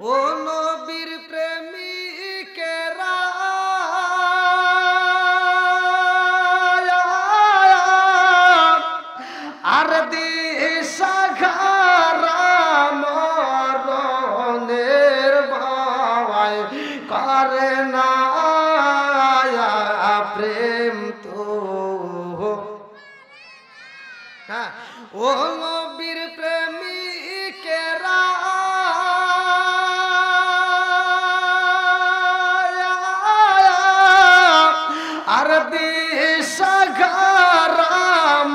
ও নবীর প্রেমিকেরা আর দিশাহারা মরণের ভয় করে না প্রেম তো হ্যাঁ ও নবীর প্রেমিকেরা আর দিশাহারা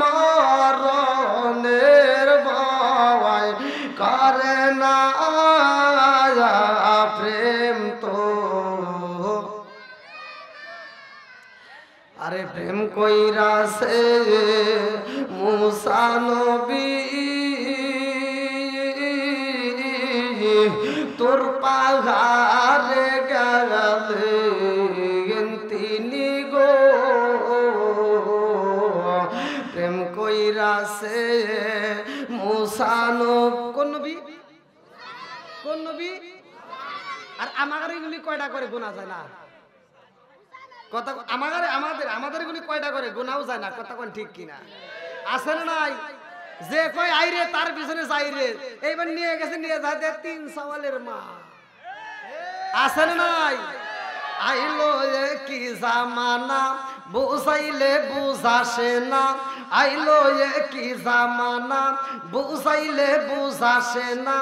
মরণের ভয় করে না প্রেম তো আরে প্রেম কইরাছে মুসা নবী তোর পাহাড়ে গেলেন তিনি গো প্রেম কইরাছে মুসা নবী কোন নবী কোন নবী আর আমাদের এগুলি কয়টা করে গোনা যায় না কথা আমাদের এগুলি কয়টা করে গোনাও যায় না কথা কোন ঠিক কিনা আছে না নাই যে কই আইরে তার পিছনে যাই রে এইবার নিয়ে গেছে নিয়ে যাতে 3 সওয়ালের মা আছে না নাই আইলো কি জামানা বুঝাইলে বুঝাসে না আইলো কি জামানা বুঝাইলে বুঝাসে না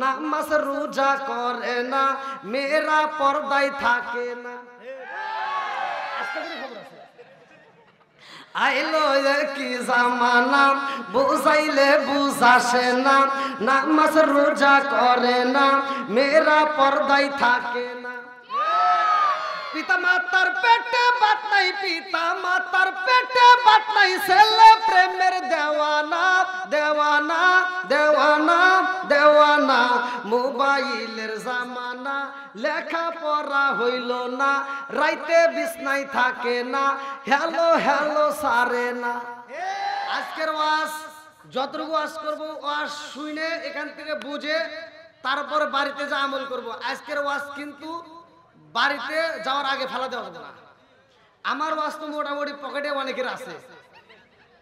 নামাজ রোজা করে না মেয়েরা পর্দায় থাকে না আইলো কি জামানা বুঝাইলে বুঝাসে না নামাজ রোজা করে না মেয়েরা পর্দায় থাকে না পিতা মাতার পেটে বাত নাই পিতা মাতার পেটে বাত নাই ছেলে প্রেমের দেওয়ানা দেওয়ানা দেওয়ানা দেওয়ানা মোবাইলের জামানা লেখা পড়া হইল না রাইতে বিছনায় থাকে না হ্যালো হ্যালো সারে না আজকের ওয়াজ যতটুকু ওয়াজ করব ওয়াজ শুনে এখান থেকে বুঝে তারপর বাড়িতে যা আমল করব আজকের ওয়াজ কিন্তু বাড়িতে যাওয়ার আগে ফেলা দেওয়া যাবে না আমার ওয়াজ তো মোটামুটি পকেটে অনেকের আছে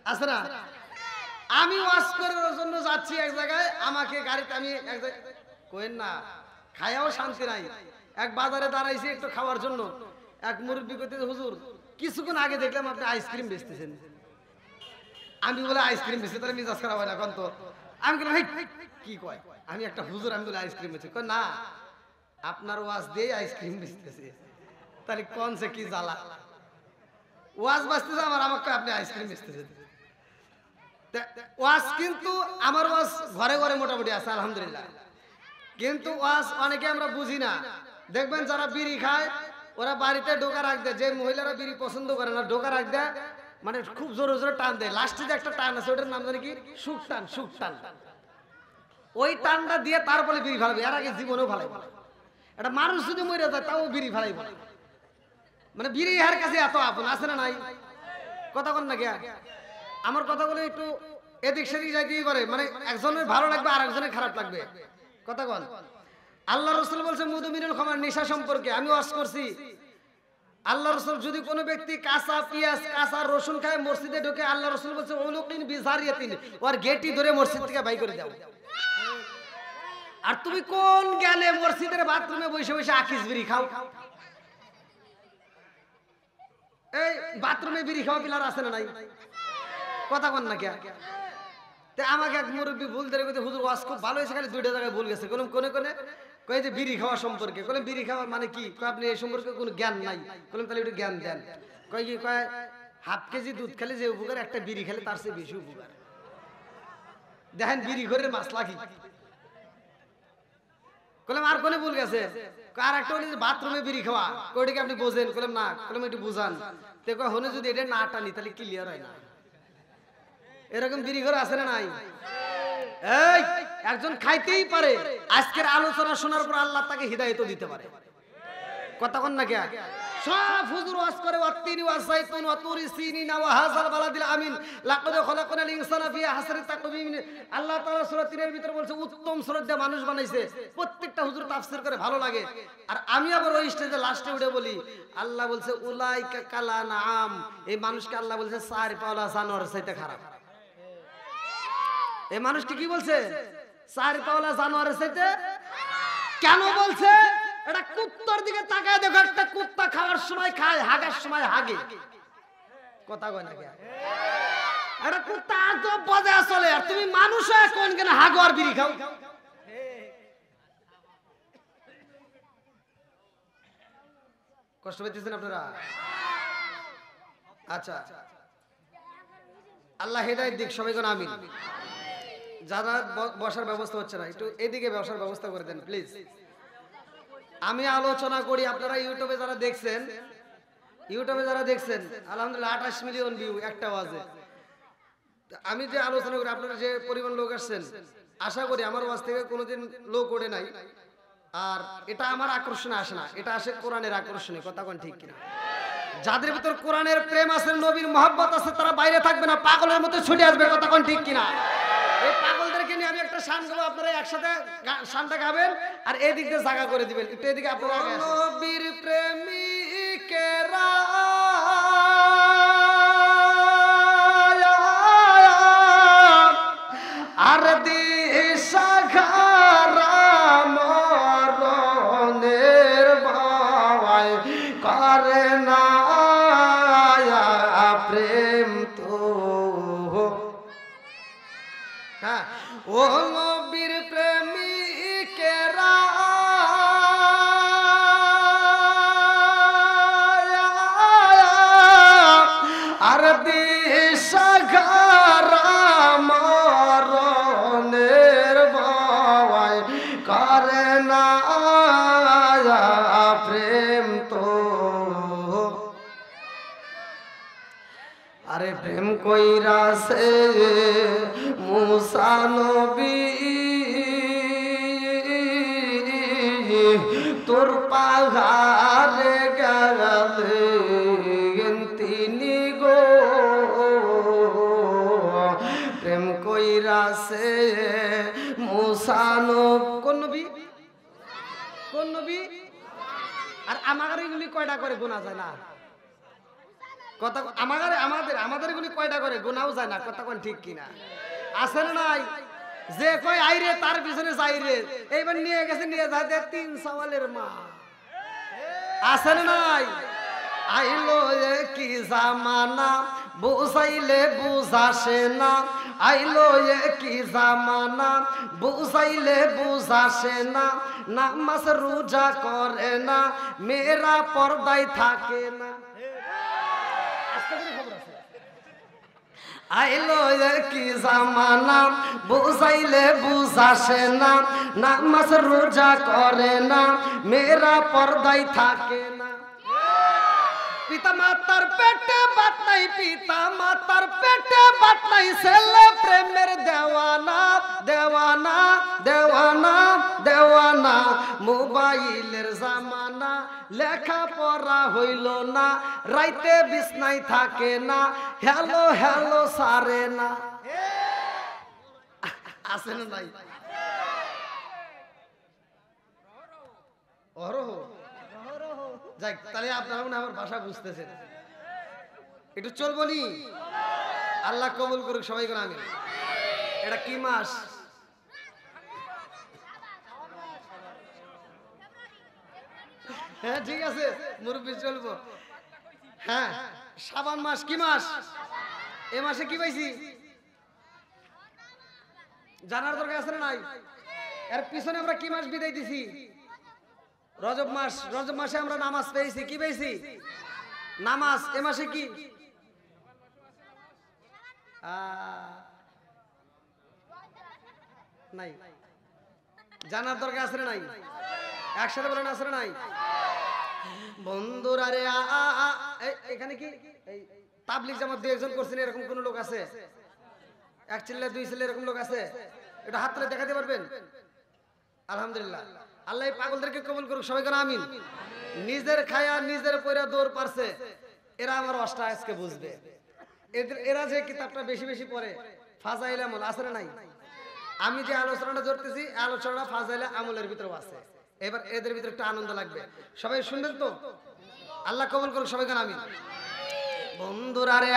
আছে না আমি ওয়াজ করার জন্য যাচ্ছি এক জায়গায় আমাকে গাড়িতে আমি এক জায়গায় কইেন না খায়াও শান্তি নাই এক বাজারে দাঁড়াইছি একটু খাওয়ার জন্য এক মুরব্বি কইতেছে হুজুর কিছুক্ষণ আগে দেখলাম আপনি আইসক্রিম বেচতেছেন আমি বলে আইসক্রিম বেচতে তাহলে মিজাজ খারাপ হয় না এখন তো আমি বললাম কি কয় আমি একটা হুজুর আমি বলে আইসক্রিম বেচি কয় না আপনার ওয়াজ দিয়ে আইসক্রিম বেচতেছে তাহলে কোন সে কি জ্বালা ওয়াজ বাজতেছে আমাকে আপনি আইসক্রিম বেচতেছেন ওয়াজ কিন্তু আমার ওয়াজ ঘরে ঘরে মোটামুটি আছে আলহামদুলিল্লাহ কিন্তু ওয়াজ অনেকে আমরা বুঝি না দেখবেন যারা বিড়ি খায় ওরা বাড়িতে ঢোকা রাখ দেয় যে মহিলারা বিড়ি পছন্দ করে না ঢোকা রাখ দেয় মানে খুব জোরে জোরে টান দেয় লাস্টে যে একটা টান আছে ওটার নাম জানি কি সুখ টান ওই টানটা দিয়ে তারপরে বিড়ি ফেলাবে এর আগে জীবনেও ফেলাই একটা মানুষ যদি মরে যায় তাও বিড়ি ফেলাই মানে বিড়ি এর কাছে এত আপন আছে না নাই কথা বল না কে আমার কথা বলে একটু এদিক সেদিক যাইতেই পারে মানে একজনের ভালো লাগবে আর একজনের খারাপ লাগবে কথা বল আল্লাহ রাসূল বলছে মুদমিনুল খামার নেশা সম্পর্কে আমি ওয়াজ করছি আল্লাহ রাসূল যদি কোনো ব্যক্তি কাঁচা পেঁয়াজ কাঁচা রসুন খায় মসজিদে ঢোকে আল্লাহ রাসূল বলছে উলুকিন বিজারিয়াতিন ওর গেটি ধরে মসজিদ থেকে বাই করে দাও আর তুমি কোন জ্ঞানে মসজিদের বাথরুমে বসে বসে আকিস বিড়ি খাও এই বাথরুমে বিড়ি খাওয়া পিলার আছে না নাই কথা বল না কে তে আমাকে এক মুরব্বি ভুল ধরে কইতে হুজুর ওয়াজ খুব ভালো হয়েছে খালি দুইটা জায়গায় ভুল গেছে কোনে কই যে বিড়ি খাওয়া সম্পর্কে কইলাম বিড়ি খাওয়া মানে কি কই আপনি এই সম্পর্কে কোনো জ্ঞান নাই কইলাম তাহলে একটু জ্ঞান দেন কই কি কয় হাফ কেজি দুধ খেলে যে উপকার একটা বিড়ি খেলে তার চেয়ে বেশি উপকার দেখেন বিড়ি ঘরের মাসলা কি কইলাম আর কোনে ভুল গেছে আর একটা হলো বাথরুমে বিড়ি খাওয়া কইটাকে আপনি বোঝেন কইলাম না কইলাম একটু বুঝান তে কয় হনে যদি এটা না টানি তাহলে ক্লিয়ার হয় না এরকম বিড়ি ঘর আছে না নাই এই একজন খাইতেই পারে আজকের আলোচনা শোনার পর আল্লাহ তাকে হিদায়াত দিতে পারে কথা কোন না কে সব হুজুর ওয়াজ করে ওয়াত্তিনি ওয়াযাইতুন ওয়া তুরি সিনিনা ওয়া হাযাল বালাদিল আমিন লাকাদ খলাকনাল ইনসানা ফি আহসানি তাকওয়িম। আল্লাহ তাআলা সূরা 3 এর ভিতরে বলছে উত্তম সূরা দিয়ে মানুষ বানাইছে। প্রত্যেকটা হুজুর তাফসীর করে ভালো লাগে। আর আমি আবার ওই স্টেজে লাস্টে উঠে বলি আল্লাহ বলছে উলাইকা কালানাম, এই মানুষকে আল্লাহ বলছে চার পাওলা জানোয়ারের চাইতে খারাপ। এই মানুষকে কি বলছে? চার পাওলা জানোয়ারের চাইতে। কেন বলছে? এটা কুত্তার দিকে তাকায় দেখো, একটা কুত্তা খাওয়ার সময় খায়, হাগার সময় হাগে। কথা কয় না কে? এটা কুত্তা এত বজে আসলে, আর তুমি মানুষ হয়ে কোন কেন হাগো আর বিড়ি খাও? কষ্ট পেতেছেন আপনারা? আচ্ছা, আল্লাহ হেদায়েত দিক, সবাই কোন আমিন। যারা বসার ব্যবস্থা হচ্ছে না, একটু এদিকে বসার ব্যবস্থা করে দেন প্লিজ। আমি আলোচনা করি, আপনারা ইউটিউবে যারা দেখছেন, আলহামদুলিল্লাহ 28 মিলিয়ন ভিউ একটা ওয়াজে। আমি যে আলোচনা করি, আপনারা যে পরিমাণ লোক আসছেন, আশা করি আমার ওয়াজ থেকে কোনোদিন লোক ওঠে নাই। আর এটা আমার আকর্ষণে আসে না, এটা আসে কোরআনের আকর্ষণে। কথা কোন ঠিক কিনা? যাদের ভিতর কোরআনের প্রেম আছে, নবীর মহব্বত আছে, তারা বাইরে থাকবে না, পাগলের মতো ছুটে আসবে। কথা কোন ঠিক কিনা? এই পাগলদেরকে নিয়ে আমি একটা শান গাবো, আপনারা একসাথে শানটা গাবেন আর এদিক দিয়ে জায়গা করে দিবেন। একটু এদিকে আপনারা। নবীর প্রেমিকেরা আর দিশাহারা মরণের ভয় করে না প্রেম তো। হ্যাঁ, ও নবীর প্রেমিকেরা আর দিশাহারা মরণের ভয় করে না প্রেম তো। আরে প্রেম কইরাছে মুসা নবী তোর পাহাড়ে গেলেন তিনি গো। প্রেম কইরাছে মুসা নবী। কোন নবী? কোন নবী? আর আমাদের এগুলি কয়টা করে গোনা যায় না? কথা আমাদের এগুলি কয়টা করে গোনাও যায় না। কথা কোন ঠিক কিনা? আছে না নাই? যে কয় আইরে তার পিছনে যাইরে, এইবার নিয়ে গেছে, নিয়ে যায় 3 সওয়ালের মা। আছে না নাই? আইলো কি জামানা বুঝাইলে বুঝাসে না, আইলো কি জামানা বুঝাইলে বুঝাসে না। নামাজ রোজা করে না, মেয়েরা পর্দায় থাকে না। আইলো কি জামানা বুঝাইলে বুঝাসে না, নামাজ রোজা করে না, মেয়েরা পর্দায় থাকে না। পিতা মাতার পেটে বাত নাই, পিতা মাতার পেটে বাত নাই, ছেলে প্রেমের দেওয়ানা দেওয়ানা দেওয়ানা দেওয়ানা। মোবাইলের জামানা, লেখা পড়া হইল না, রাইতে বিছনায় থাকে না, হ্যালো হ্যালো সারে না। আছে না নাই? অহরহ। যাই, তাহলে আপনারা মনে আমার ভাষা বুঝতেছেন। একটু চলবো নি? আল্লাহ কবুল করুক, সবাই করে আমিন। এটা কি মাস? হ্যাঁ ঠিক আছে, মুরব্বি চলবো। হ্যাঁ, শাবান মাস। কি মাস? এ মাসে কি পাইছি জানার দরকার আছে না নাই? এর পিছনে আমরা কি মাস বিদায় দিছি? রজব মাস। রজব মাসে আমরা নামাজ পেয়েছি। কি পেয়েছি? নামাজ। এ মাসে কি? নাই। জানার দরকার আছে না নাই? একসাথে বলেন আছে না নাই? বন্ধুরা রে, এখানে কি এই তাবলিগ জামাত 2 একজন করছেন, এরকম কোন লোক আছে? 1 ছেলে 2 ছেলে এরকম লোক আছে? এটা হাত তুলে দেখাতে পারবেন? আলহামদুলিল্লাহ। আল্লাহ এই পাগলদেরকে কবুল করুক, সবাই কেন আমিন। নিজের খায়া নিজের পয়রা দৌড় পারছে, এরা আমার অষ্টা আজকে বুঝবে। এরা যে কিতাবটা বেশি বেশি পড়ে, ফাজাইল আমল আসলে নাই। আমি যে আলোচনাটা ধরতেছি, আলোচনাটা ফাজাইল আমলের ভিতরেও আছে। এবার এদের ভিতরে একটা আনন্দ লাগবে, সবাই শুনবেন তো? আল্লাহ কবুল করুক, সবাই কেন আমিন। বন্ধুরা রে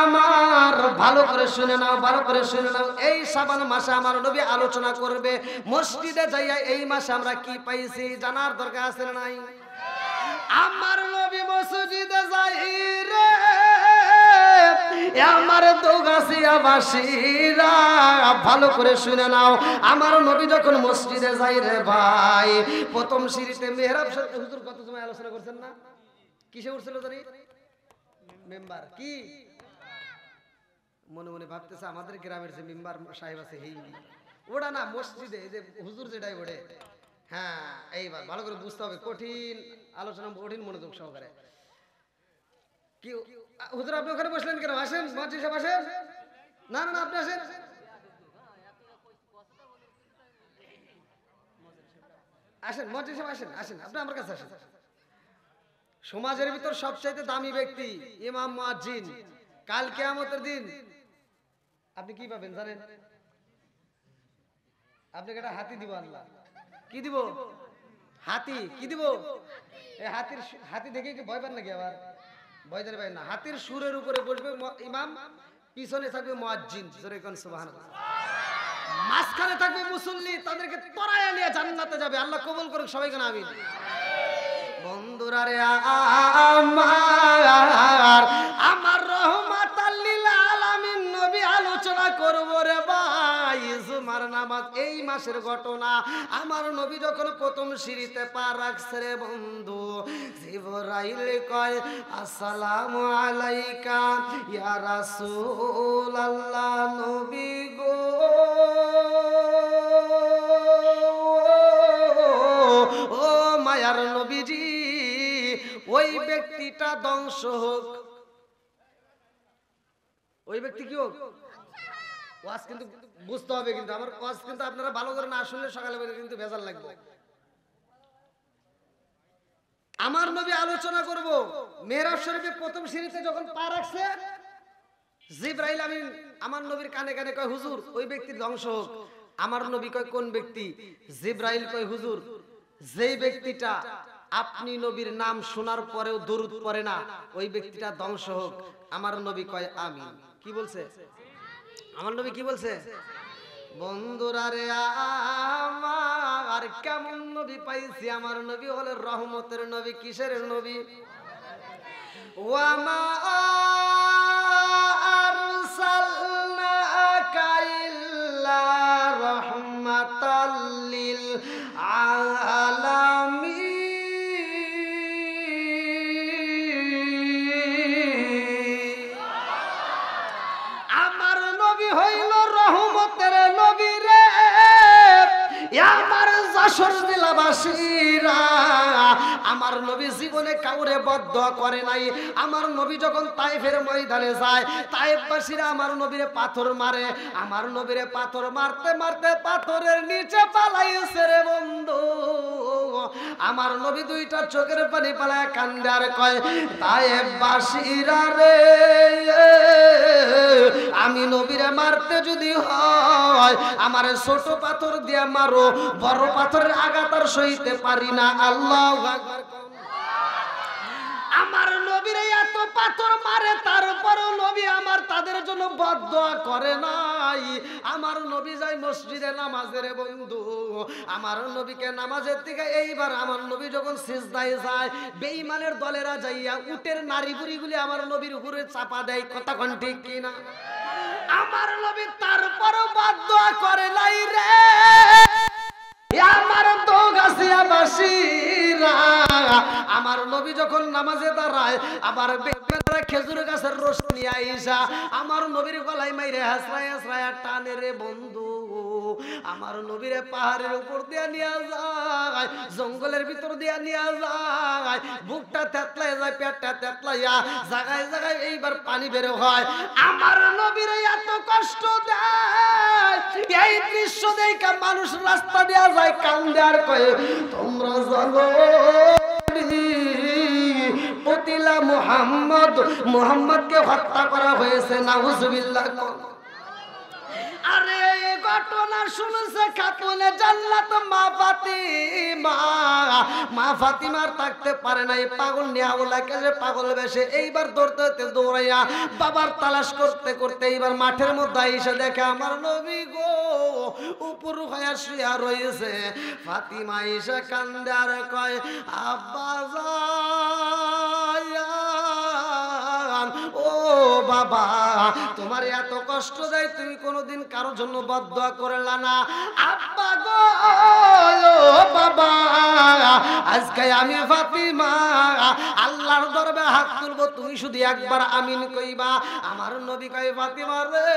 আমার, ভালো করে শুনে নাও, ভালো করে শুনে নাও। এই শাবান মাসে আমার নবী আলোচনা করবে মসজিদে যাইয়া। এই মাসে আমরা কি পাইছি জানার দরকার আছে না নাই? আমার নবী মসজিদে যাই রে আমার দোগাছিয়া বাসীরা, ভালো করে শুনে নাও। আমার নবী যখন মসজিদে যাই রে ভাই, প্রথম সিঁড়িতে মেহরাব শরীফ। হুজুর কত সময় আলোচনা করছেন না? কিসে উঠছিল জানি? মেম্বার কি মনে মনে ভাবতেছে আমাদের গ্রামের যে মেম্বার সাহেব আছে এই ওটা না, মসজিদে এই যে হুজুর যেটাই ওঠে। হ্যাঁ, এইবার ভালো করে বুঝতে হবে, কঠিন আলোচনা, কঠিন মনোযোগ সহকারে। কি হুজুর আপনি ওখানে বসলেন কেন? আসেন মসজিদ সাহেব, আসেন। না না না, আপনি আসেন। আসেন মসজিদ সাহেব, আসেন আসেন, আপনি আমার কাছে আসেন। সমাজের ভিতর সবচাইতে দামি ব্যক্তি ইমাম মুয়াজ্জিন। কাল কিয়ামতের দিন আপনি কি পাবেন জানেন? আপনাকে একটা হাতি দিব আল্লাহ। কি দিব? হাতি। কি দিব? এই হাতি দেখে কি ভয় পান নাকি? আবার ভয় জানি পাই না। হাতির সুরের উপরে বসবে ইমাম, পিছনে থাকবে মুয়াজ্জিন, জোরে কোন সুবহানাল্লাহ। মাঝখানে থাকবে মুসল্লি, তাদেরকে তরায়া নিয়ে জান্নাতে যাবে। আল্লাহ কবুল করুক, সবাই কেন আমিন। বন্ধুরা রে আমার রহমাতাল লিল আলামিন নবী আলোচনা করব রে ভাই জুমার নামাজ। এই মাসের ঘটনা, আমার নবী যখন প্রথম সিঁড়িতে পা রাখছে রে বন্ধু, জিবরাইল কয় আসসালামু আলাইকা ইয়া রাসূলুল্লাহ, নবী গো ও মায়ার নবীজি, ওই ব্যক্তিটা ধ্বংস হোক। ওই ব্যক্তি কি হোক? ওয়াজ কিন্তু বুঝতে হবে, কিন্তু আমার ওয়াজ কিন্তু আপনারা ভালো করে না শুনলে সকালে কিন্তু ভেজাল লাগবে। আমার নবী আলোচনা করব মেহরাব শরীফে প্রথম সিঁড়িতে যখন পা রাখছে, জিবরাইল আমিন আমার নবীর কানে কানে কয় হুজুর ওই ব্যক্তি ধ্বংস হোক। আমার নবী কয় কোন ব্যক্তি? জিবরাইল কয় হুজুর যেই ব্যক্তিটা আপনি নবীর নাম শোনার পরেও দরুদ পড়ে না, ওই ব্যক্তিটা ধ্বংস হোক। আমার নবী কয় আমিন। কি বলছে আমার নবী? কি বলছে? বন্ধুরা রে আমার কেমন নবী পাইছি? আমার নবী হলো রহমতের নবী। কিসের নবী? ওয়ামা আরসালনাকা ইল্লা রাহমাতাল লিল আলামিন। আমার নবী হইল রহমতের নবী রে আমার যশোর জেলাবাসীরা। আমার নবী জীবনে কাউরে বদদোয়া করে নাই। আমার নবী যখন তায়েফের ময়দানে যায়, তায়েফবাসীরা আমার নবীরে পাথর মারে। আমার নবীরে পাথর মারতে মারতে পাথরের নিচে পালাইছে রে বন্ধু। আমার নবী দুইটা চোখের পানি পালায় কান্দে আর কয় তায়েফবাসীরা রে, আমি নবীরে মারতে যদি হয় আমার ছোট পাথর দিয়া মারো, বড় পাথরের আঘাত আর সইতে পারি না। আল্লাহু আকবার। আমার নবীরে এত পাথর মারে, তারপরও নবী আমার তাদের জন্য বদদোয়া করে নাই। আমার নবী যায় মসজিদে নামাজের বন্ধু। আমার নবীকে নামাজের থেকে এইবার আমার নবী যখন সিজদায় যায়, বেঈমানের দলেরা যাইয়া উটের নারী বুড়িগুলি আমার নবীর উপরে চাপা দেয়। কথা কোন ঠিক কিনা? আমার নবী তারপরও বদদোয়া করে নাই রে আমার দোগাছিয়া বাসীরা। আমার নবী যখন নামাজে দাঁড়ায়, আবার বেঈমানরা খেজুর গাছের রস নিয়ে আইসা আমার নবীর গলায় মাইরে হাসরায় হাসরায় টানে রে বন্ধু। আমার নবীরে পাহাড়ের উপর দিয়ে নিয়ে যায়, জঙ্গলের ভিতর দিয়ে নিয়ে যায়, বুকটা তেতলায় যায়, পেটটা তেতলাইয়া জায়গায় জায়গায় এইবার পানি বের হয়। আমার নবীরে এত কষ্ট দেয়, এই দৃশ্য দেখে মানুষ রাস্তা দেয়া যায় কান্দে আর কয়ে তোমরা জানো পতিলা মুহাম্মদকে হত্যা করা হয়েছে, নাউজুবিল্লাহ। আরে ঘটনা শুনছে খাতুনে জান্নাত মা ফাতিমার থাকতে পারে না, এই পাগল নিয়াউলাকে যে পাগল বেশে এইবার দৌড়তে দৌড়াইয়া বাবার তালাশ করতে করতে এইবার মাঠের মধ্যে এসে দেখে আমার নবী গো উপর হয়ে শুয়া রয়েছে। ফাতিমা এসে কান্দে আর কয় আব্বা জান, ও বাবা তোমার এত কষ্ট দেয়, তুমি কোনোদিন কারোর জন্য বদদোয়া করলা না। আব্বা গো বাবা, আজকে আমি ফাতিমা আল্লাহর দরবারে হাত তুলবো, তুমি শুধু একবার আমিন কইবা। আমার নবী কয় ফাতিমা রে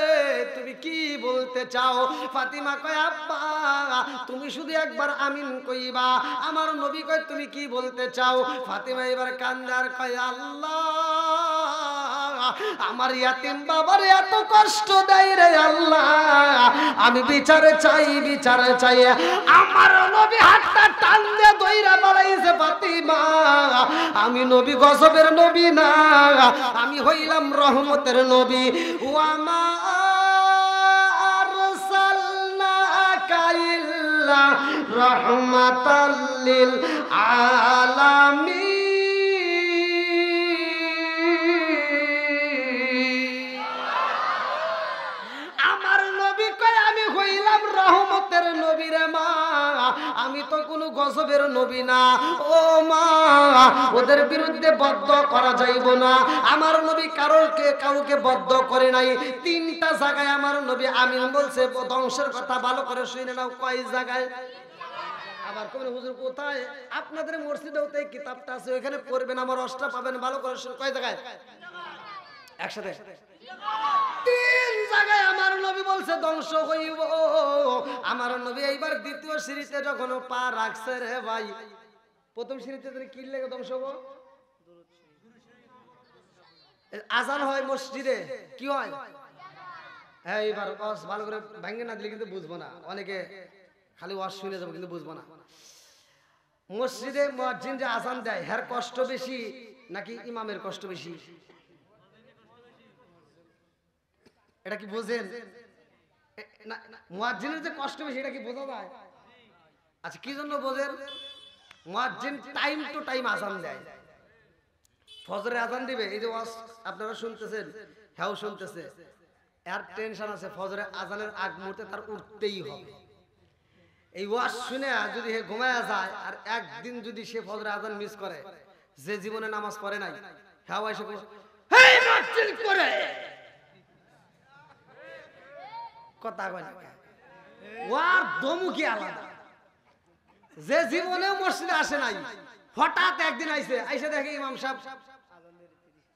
তুমি কি বলতে চাও? ফাতিমা কয় আব্বা তুমি শুধু একবার আমিন কইবা। আমার নবী কয় তুমি কি বলতে চাও? ফাতিমা এবার কান্দে আর কয় আল্লাহ আমার ইয়াতিম বাবার এত কষ্ট দেয় রে আল্লাহ, আমি বিচার চাই, বিচার চাই। আমার নবী হাতটা টান দিয়ে দইরা বাড়াইছে ফাতিমা, আমি নবী গজবের নবী না, আমি হইলাম রহমতের নবী। ওয়ামা আরসালনাকা ইল্লা রাহমাতাল লিল আলামিন। রহমতের নবী রে মা, আমি তো কোনো গজবের নবী না। ও মা ওদের বিরুদ্ধে বদ্ধ করা যাইব না। আমার নবী কাউকে বদ্ধ করে নাই। তিনটা জায়গায় আমার নবী আমিন বলছে। ধ্বংসের কথা ভালো করে শুনে নাও, কয় জায়গায়? আবার কোন হুজুর কোথায়? আপনাদের মসজিদেও তো এই কিতাবটা আছে, ওখানে পড়বেন, আমার অষ্টা পাবেন, ভালো করে শুনে। কয় জায়গায়? একসাথে তিন জায়গায় আমার নবী বলছে ধ্বংস হইব। আমার নবী এইবার দ্বিতীয় সিঁড়িতে যখন পা রাখছে রে ভাই, প্রথম সিঁড়িতে কি লেগে ধ্বংস হবো? আজান হয় মসজিদে, কি হয়? হ্যাঁ এইবার ভালো করে ভাঙ্গে না দিলে কিন্তু বুঝবো না, অনেকে খালি ওয়াজ শুনে যাবো কিন্তু বুঝবো না। মসজিদে মুয়াজ্জিন যে আজান দেয়, হ্যার কষ্ট বেশি নাকি ইমামের কষ্ট বেশি? এটা কি বোঝেন? মুয়াজ্জিনের যে কষ্ট বেশি এটা কি বোঝা যায়? আচ্ছা কি জন্য বোঝেন? মুয়াজ্জিন টাইম টু টাইম আজান দেয়। ফজরে আজান দিবে, এই যে ওয়াজ আপনারা শুনতেছেন, হ্যাঁ শুনতেছে, এর টেনশন আছে ফজরে আজানের আগ মুহূর্তে তার উঠতেই হবে। এই ওয়াজ শুনে যদি হে ঘুমায়া যায় আর একদিন যদি সে ফজরে আজান মিস করে, যে জীবনে নামাজ পড়ে নাই, হ্যাঁ এসে হেই মুয়াজ্জিন করে কথা কয় না, ওয়ার দমুকি আলাদা। যে জীবনে মসজিদে আসে নাই, হঠাৎ একদিন আইসে দেখে ইমাম সাহেব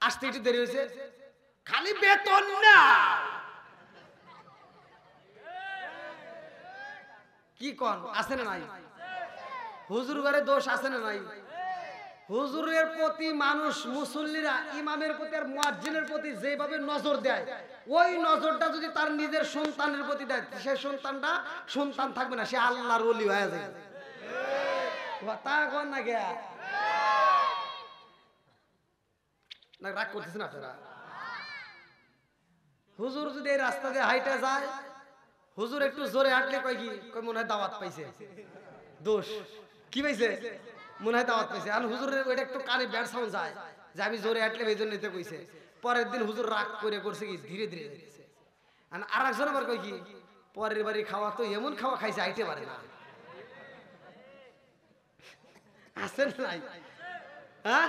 আসতে একটু দেরি হয়েছে, খালি বেতন না কি কন আছে না নাই? হুজুর ঘরে দোষ আছে না নাই? হুজুরের প্রতি মানুষ, মুসল্লিরা ইমামের প্রতি আর মুয়াজ্জিনের প্রতি যেভাবে নজর দেয়, ওই নজরটা যদি তার নিজের সন্তানের প্রতি দেয়, সে সন্তানটা সন্তান থাকবে না, সে আল্লাহর ওলি হয়ে যাবে। কথা কন না গিয়া না, রাগ করতেছেন আপনারা? হুজুর যদি এই রাস্তা দিয়ে হাইটে যায়, হুজুর একটু জোরে হাঁটলে কয় কি, কয় মনে হয় দাওয়াত পাইছে। দোষ কি পাইছে? মনে হয় দাওয়াত পাইছে। আর হুজুরের ওইটা একটু কানে ব্যাড সাউন্ড যায় যে আমি জোরে হাঁটলে এই জন্য নিতে কইছে। পরের দিন হুজুর রাগ করে করছে কি, ধীরে ধীরে যাইতেছে। আর একজন আবার কয় কি, পরের বাড়ি খাওয়া তো এমন খাওয়া খাইছে আইতে পারে না। আসেন নাই? হ্যাঁ,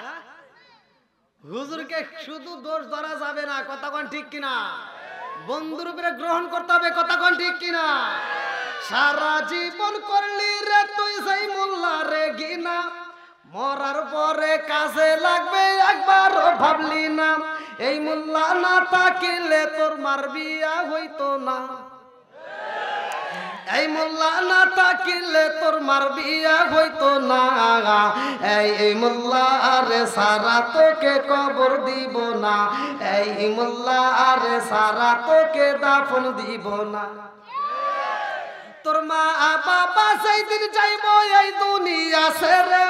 হুজুরকে শুধু দোষ ধরা যাবে না, কথা কোন ঠিক কিনা? বন্ধুর উপরে গ্রহণ করতে হবে, কথা কোন ঠিক কিনা? সারা জীবন করলি রে তুই সেই মোল্লা রে গিনা, মরার পরে কাজে লাগবে একবার ভাবলি না, এই মোল্লা না থাকিলে তোর মার বিয়া হইতো না। এই মোল্লা না তাকিলে তোর মার বিয়া হইতো না, এই মোল্লা আরে সারা তোকে কবর দিব না, এই মোল্লা আরে সারা তোকে দাফন দিব না। তোর মা বাবা সেই দিন যাইবো এই দুনিয়া ছেড়ে,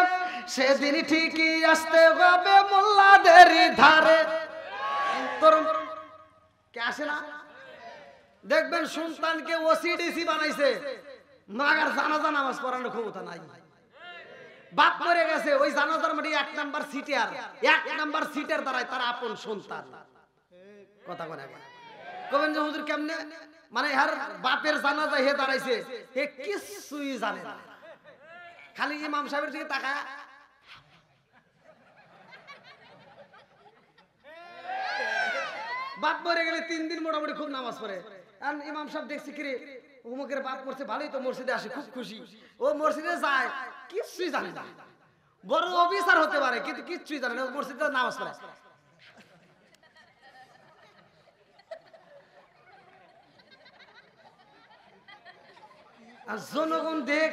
সেদিন ঠিকই আসতে হবে মোল্লাদেরই ধারে। তোর কে আসে না? দেখবেন সন্তানকে ওসিডিসি বানাইছে, মাগার জানাজা নামাজ পড়ানোর ক্ষমতা নাই। বাপ মরে গেছে, ওই জানাজার মাটি 1 নাম্বার সিটার, 1 নাম্বার সিটার দ্বারাই তার আপন সন্তান। কথা বলে কবেন যে হুজুর কেমনে, মানে আর বাপের জানাজা হে দাঁড়াইছে, হে কিছুই জানে না, খালি ইমাম সাহেবের দিকে তাকায়। বাপ মরে গেলে 3 দিন মোটামুটি খুব নামাজ পড়ে। আর ইমাম সাহেব দেখছি কি রে অমুকের বাপ মরছে, ভালোই তো মসজিদে আসে, খুব খুশি। ও মসজিদে যায়, কিছুই জানে না, বড় অফিসার হতে পারে কিন্তু কিছুই জানে না, মসজিদে নামাজ পড়ে। আর জনগণ দেখ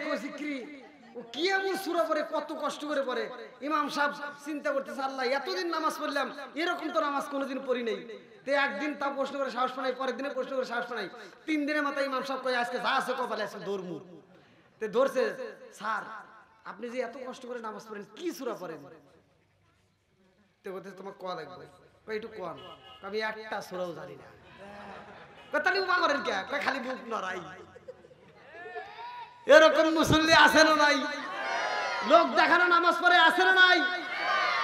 ও কি এমন সূরা পড়ে, কত কষ্ট করে পড়ে। ইমাম সাহেব চিন্তা করতেছে, আল্লাহ এতদিন নামাজ পড়লাম, এরকম তো নামাজ কোনোদিন পড়ি নাই। তে একদিন তা প্রশ্ন করে সাহস পাই, পরের দিনে প্রশ্ন করে সাহস পাই, 3 দিনের মাথায় ইমাম সাহেব কয় আজকে যা আছে কপালে আছে ধর্মু। তে ধরছে, স্যার আপনি যে এত কষ্ট করে নামাজ পড়েন কি সূরা পড়েন? তে বলতেছে তোমার কোয়া লাগবে, কই একটু কোয়ান, আমি একটা সূরাও জানি না। কই তাহলে উপা করেন কে? কই খালি মুখ নড়াই। এরকম মুসল্লি আছে না নাই? লোক দেখানো নামাজ পড়ে আছে না নাই?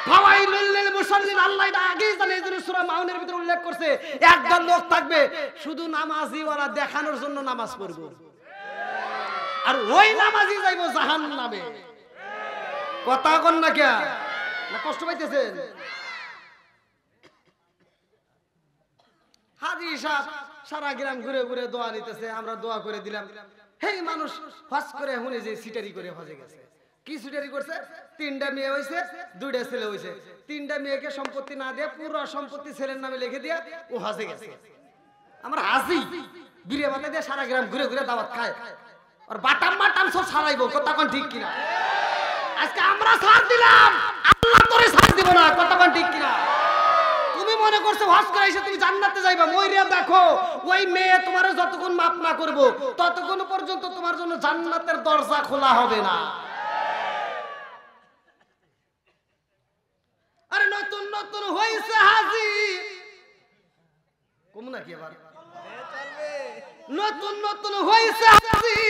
ফাওয়াইলুল লিল মুসাল্লিন, আল্লাহ এটা আগেই জানে, এই জন্য সূরা মাউনের ভিতরে উল্লেখ করছে একদল লোক থাকবে শুধু নামাজি ওরা দেখানোর জন্য নামাজ পড়বে, আর ওই নামাজি যাইবো জাহান্নামে। কথা কন না কে? না কষ্ট পাইতেছেন? হাজী সাহেব সারা গ্রাম ঘুরে ঘুরে দোয়া নিতেছে, আমরা দোয়া করে দিলাম। হেই মানুষ হজ করে হুনে যে সিটারি করে হজে গেছে। কি সিটারি করছে? 3টা মেয়ে হয়েছে, 2টা ছেলে হয়েছে। 3টা মেয়েকে সম্পত্তি না দিয়ে পুরো সম্পত্তি ছেলের নামে লিখে দিয়ে ও হজে গেছে। আমরা হাজি বিরে বাতা দিয়ে সারা গ্রাম ঘুরে ঘুরে দাওয়াত খায়, আর বাটাম মাটাম সব সারাইবো। কথা কোন ঠিক কিনা? আজকে আমরা ছাড় দিলাম, আল্লাহ তোরে ছাড় দিব না। কথা কোন ঠিক কিনা? তুমি মনে করছো হজ করে এসে তুমি জান্নাতে যাইবা, মইরা দেখো ওই মেয়ে তোমার যতক্ষণ মাপ না করবো ততক্ষণ পর্যন্ত তোমার জন্য জান্নাতের দরজা খোলা হবে না। আরে নতুন নতুন হইছে হাজি, কম নাকি আবার? নতুন নতুন হইছে হাজি,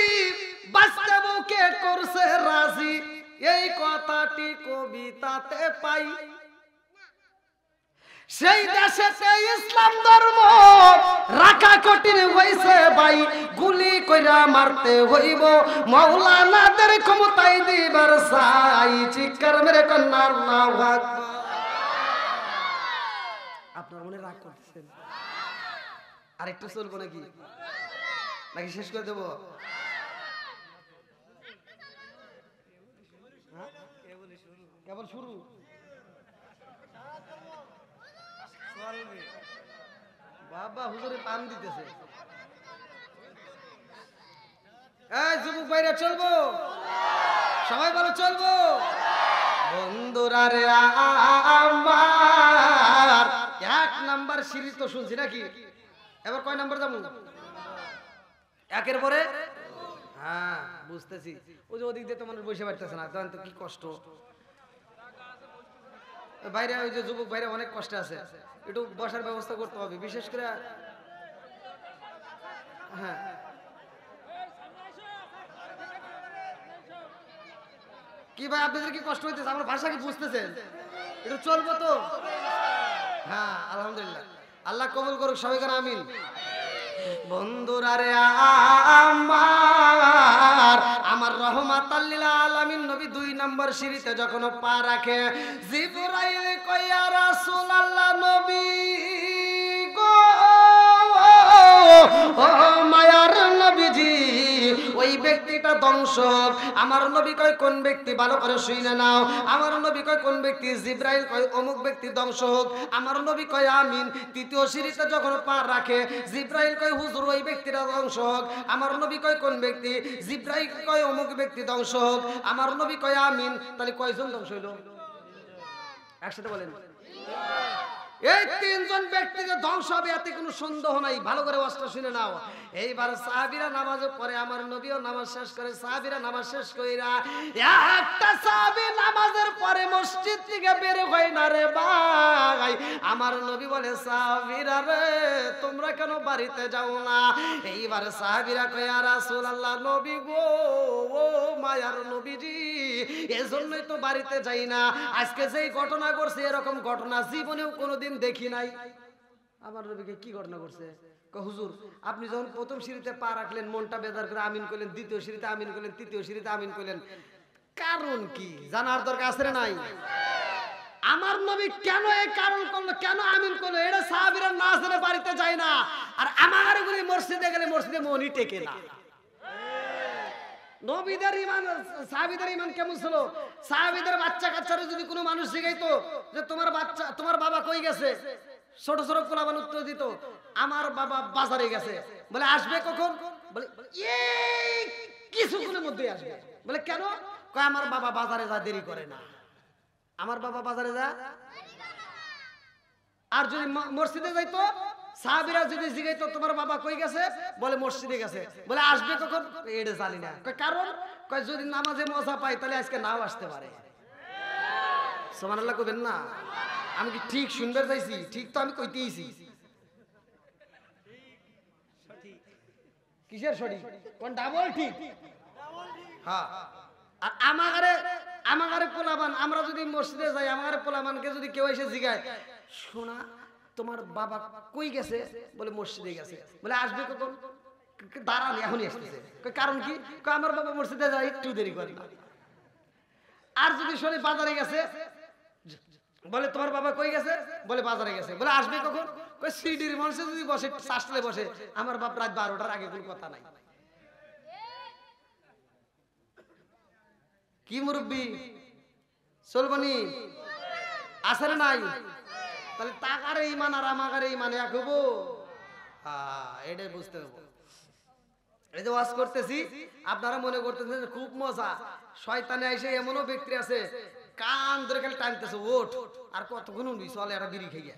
বাঁচতে বউকে করছে রাজি, এই কথাটি কবিতাতে পাই। সেই দেশে ইসলাম ধর্ম রাখা কঠিন হইছে ভাই, গুলি কইরা মারতে হইব মাওলানাদের ক্ষমতাই দিবার চাই। চিৎকার মেরে কন্যা আল্লাহু আকবার। আপনার মনে রাগ করতেছেন? আরেকটু চলবো নাকি? নাকি শেষ করে দেবো? কেবল শুরু। বাবা হুজুরে পান দিতেছে। এই যুবক ভাইরা চলবো? সবাই বলো চলবো। বন্ধুরা রে আমার 1 নাম্বার সিঁড়ি তো শুনছি নাকি? এবার কয় নাম্বার যাবো? 1-এর পরে? হ্যাঁ বুঝতেছি। ওই যে ওদিক দিয়ে তো মানুষ বসে পারতেছে না, জানেন তো কি কষ্ট। বাইরে ওই যে যুবক ভাইরা অনেক কষ্টে আছে, একটু বসার ব্যবস্থা করতে হবে, বিশেষ করে। হ্যাঁ কি ভাই আপনাদের কি কষ্ট হইতেছে? আমার ভাষা কি বুঝতেছেন? একটু চলবো তো? হ্যাঁ আলহামদুলিল্লাহ, আল্লাহ কবুল করুক সবাইকে, আমিন। বন্ধুরা রে আমার রহমাতাল লিল আলামিন নবী 2 নম্বর সিঁড়িতে যখন পা রাখে, জিবরাইল কয় ইয়া রাসূলুল্লাহ, নবী গো ও মায়ার নবীজি, ওই ব্যক্তিটা ধ্বংস হোক। আমার নবী কয় কোন ব্যক্তি, ভালো করে শুনে নাও। আমার নবী কয় কোন ব্যক্তি? জিব্রাইল কয় অমুক ব্যক্তি ধ্বংস হোক। আমার নবী কয় আমিন। তৃতীয় সিঁড়িতে যখন পা রাখে জিব্রাইল কয় হুজুর ওই ব্যক্তিটা ধ্বংস হোক। আমার নবী কয় কোন ব্যক্তি? জিব্রাইল কয় অমুক ব্যক্তি ধ্বংস হোক। আমার নবী কয় আমিন। তাহলে কয়জন ধ্বংস হইল? একসাথে বলেন। এই তিনজন ব্যক্তি যে ধ্বংস হবে এতে কোনো সন্দেহ নাই। ভালো করে ওয়াজটা শুনে নাও। এইবার সাহাবীরা নামাজে পড়ে, আমার নবীও নামাজ শেষ করে, সাহাবীরা নামাজ শেষ কইরা একটা সাহাবী নামাজের পরে মসজিদ থেকে বের হয় না রে ভাই। আমার নবী বলে সাহাবীরা রে তোমরা কেন বাড়িতে যাও না? এইবার সাহাবীরা কয় ইয়া রাসূলুল্লাহ, নবী গো, ও মায়ার নবীজি, এজন্যই তো বাড়িতে যাই না। আজকে যেই ঘটনা ঘটছে এরকম ঘটনা জীবনেও কোনোদিন দেখি নাই। আমার নবীকে কি ঘটনা করছে? হুজুর আপনি যখন প্রথম সিঁড়িতে পা রাখলেন মনটা বেজার করে আমিন করলেন, দ্বিতীয় সিঁড়িতে আমিন করলেন, তৃতীয় সিঁড়িতে আমিন করলেন, কারণ কি জানার দরকার আছে না নাই? আমার নবী কেন এই কারণ করলো, কেন আমিন করলো? এটা সাহাবীরা না জেনে বাড়িতে যায় না। আর আমার গুলি মসজিদে গেলে মসজিদে মনই টেকে না। নবীদের ঈমান, সাহাবীদের ঈমান কেমন ছিল? সাহাবীদের বাচ্চা কাচ্চারা যদি কোনো মানুষ জিগাইতো যে তোমার বাচ্চা, তোমার বাবা কই গেছে, ছোট ছোট পোলাপান উত্তর দিত আমার বাবা বাজারে গেছে। বলে আসবে কখন? বলে এই কিছুক্ষণের মধ্যে আসবে। বলে কেন? কয় আমার বাবা বাজারে যা দেরি করে না। আমার বাবা বাজারে যা। আর যদি মসজিদে যাইতো সাহাবীরা যদি জিগাইতো তোমার বাবা কই গেছে, বলে মসজিদে গেছে। বলে আসবে কখন? এটা জানি না। কারণ কয় যদি নামাজে মজা পাই তাহলে আজকে নাও আসতে পারে। সুবহানাল্লাহ কইবেন না? আমি কি ঠিক শুনবার চাইছি? ঠিক তো আমি কইতেইছি। কিসের সঠিক? কোন ডাবল ঠিক? হ্যাঁ। আর আমাগারে পোলাবান, আমরা যদি মসজিদে যাই আমাগারে পোলাবানকে যদি কেউ এসে জিগায় শোনা তোমার বাবা কই গেছে, বলে মসজিদে গেছে। বলে আসবে কখন? দাঁড়ান এখনই আসতেছে। কারণ কি? আমার বাবা মসজিদে যায় একটু দেরি করে না। আর যদি শুনি বাজারে গেছে, বলে তোমার বাবা কই গেছে, বলে বাজারে গেছে। বলে আসবে কখন? কই সিডির মানুষে যদি বসে শাসলে বসে, আমার বাপ রাত 12টার আগে কোনো কথা নাই। কি মুরব্বি চলবনি আসরে নাই? তাহলে তাকারে ঈমান আর আমাগারে ঈমান এক হবো? এটাই বুঝতে হবে। এই যে ওয়াজ করতেছি আপনারা মনে করতেছেন খুব মজা, শয়তানে এসে এমনও ব্যক্তি আছে কান ধরে খালি টানতেছে ওঠ আর কতক্ষণ উঠবি, চলে একটা বিড়ি খেয়ে।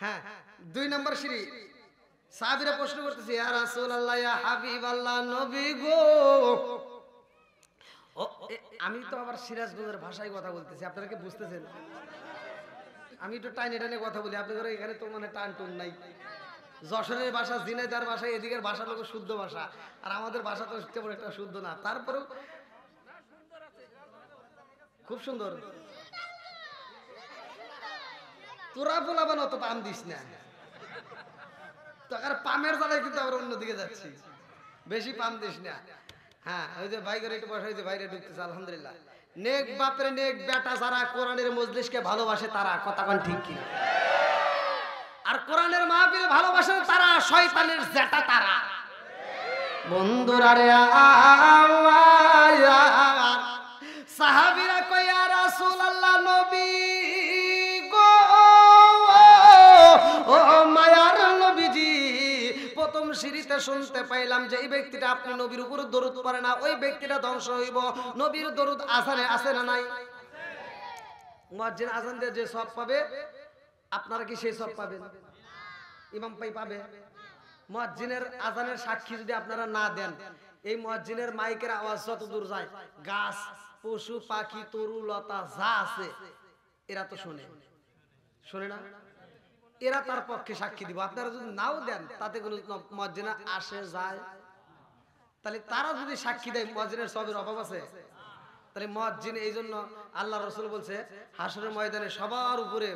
হ্যাঁ 2 নম্বর সিঁড়ি। সাহাবীরা প্রশ্ন করতেছে ইয়া রাসূলুল্লাহ ইয়া হাবিবাল্লাহ, নবী গো। আমি তো আবার সিরাজগঞ্জের ভাষায় কথা বলতেছি, আপনারা কি বুঝতেছেন? আমি একটু টাইনে টাইনে কথা বলি, আপনাদের এখানে তো মানে টান টুন নাই। যশোরের ভাষা, ঝিনাইদহের ভাষা, এদিকের ভাষা লোক শুদ্ধ ভাষা, আর আমাদের ভাষা তো তেমন একটা শুদ্ধ না। তারপরেও খুব সুন্দর। তোরা বলাবান অত পাম দিস না, তোর পামের জ্বালায় কিন্তু আমরা অন্যদিকে যাচ্ছি, বেশি পাম দিস না। হ্যাঁ ওই যে ভাই করে একটু বসা, ওই যে বাইরে ঢুকতেছে। আলহামদুলিল্লাহ, নেক বাপরে নেক বেটা যারা কোরআনের মজলিসকে ভালোবাসে তারা, কথা কোন ঠিক কি? আর কোরআনের মাহফিল ভালোবাসে তারা, শয়তানের জেটা তারা। বন্ধুরা রে সাহাবীরা কয় ইয়া রাসূলুল্লাহ, নবী গো, ও মায়ার নবীজি, প্রথম সিঁড়িতে শুনতে পাইলাম যে এই ব্যক্তিটা আপনি নবীর উপর দরুদ পড়ে না, ওই ব্যক্তিটা ধ্বংস হইব। নবীর দরুদ আসানে আছে না নাই? মুয়াজ্জিন আযান দিয়ে যে সওয়াব পাবে, আপনারা কি সেই সওয়াব পাবেন? ইমাম পাই পাবে? মুয়াজ্জিনের আযানের সাক্ষী যদি আপনারা না দেন, এই মুয়াজ্জিনের মাইকের আওয়াজ যত দূর যায়, গাছ পশু পাখি তরু লতা যা আছে এরা তো শোনে, শোনে না? এরা তার পক্ষে সাক্ষী দিব। আপনারা যদি নাও দেন তাতে কোনো মুয়াজ্জিন আসে যায়? তাহলে তারা যদি সাক্ষী দেয় মুয়াজ্জিনের সওয়াবের অভাব আছে? তাহলে মুয়াজ্জিন, এই জন্য আল্লাহ রাসূল বলছে হাসরের ময়দানে সবার উপরে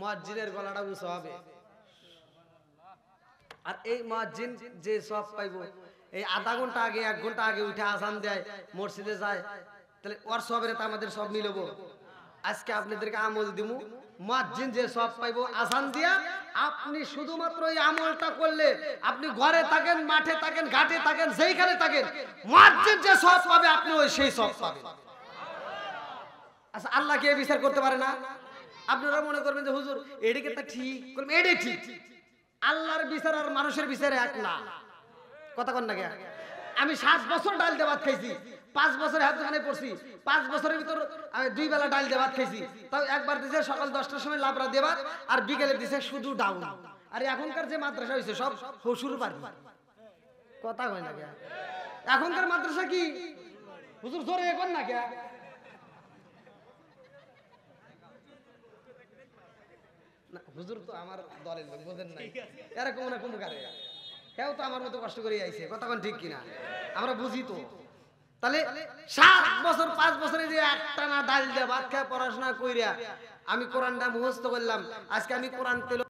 মুয়াজ্জিনের গলাটা উঁচু হবে। আর এই মুয়াজ্জিন যে সওয়াব পাইবো, এই আধা ঘন্টা আগে 1 ঘন্টা আগে উঠে আযান দেয়, মসজিদে যায়, তাহলে ওর সওয়াবের তো আমাদের সব মিলবো। আজকে আপনাদেরকে আমল দিমু, মুয়াজ্জিন যে সব পাইবো আজান দিয়া, আপনি শুধুমাত্র এই আমলটা করলে, আপনি ঘরে থাকেন, মাঠে থাকেন, ঘাটে থাকেন, যেইখানে থাকেন, মুয়াজ্জিন যে সব পাবে আপনি ওই সেই সব পাবেন। আচ্ছা, আল্লাহ কে বিচার করতে পারে না? আপনারা মনে করবেন যে হুজুর এদিকে তা ঠিক, বলবেন এটাই ঠিক। আল্লাহর বিচার আর মানুষের বিচার এক না, কথা কন না কে? আমি 7 বছর ডাল দিয়ে ভাত খাইছি, 5 বছর হাতখানে পড়ছি, 5 বছরের ভিতর আমি 2 বেলা ডাল দিয়ে ভাত খাইছি। তাও একবার দিছে সকাল 10টার সময় লাবড়া দিয়ে ভাত, আর বিকেলে দিছে শুধু ডাউন। আর এখনকার যে মাদ্রাসা হয়েছে সব হসুর বাড়ি, কথা কয় না কে? এখনকার মাদ্রাসা কি হুজুর জোরে এখন না কে? হুজুর তো আমার দলের লোক, বোঝেন নাই, এরকম না কোনো কারে, কেউ তো আমার মতো কষ্ট করে আইছে, কথা কোন ঠিক কিনা? আমরা বুঝি তো। তাহলে 7 বছর 5 বছরে যে একটা না ডাল দিয়ে ভাত খায় পড়াশোনা কইরা আমি কোরআনটা মুখস্থ করলাম, আজকে আমি কোরআন তেল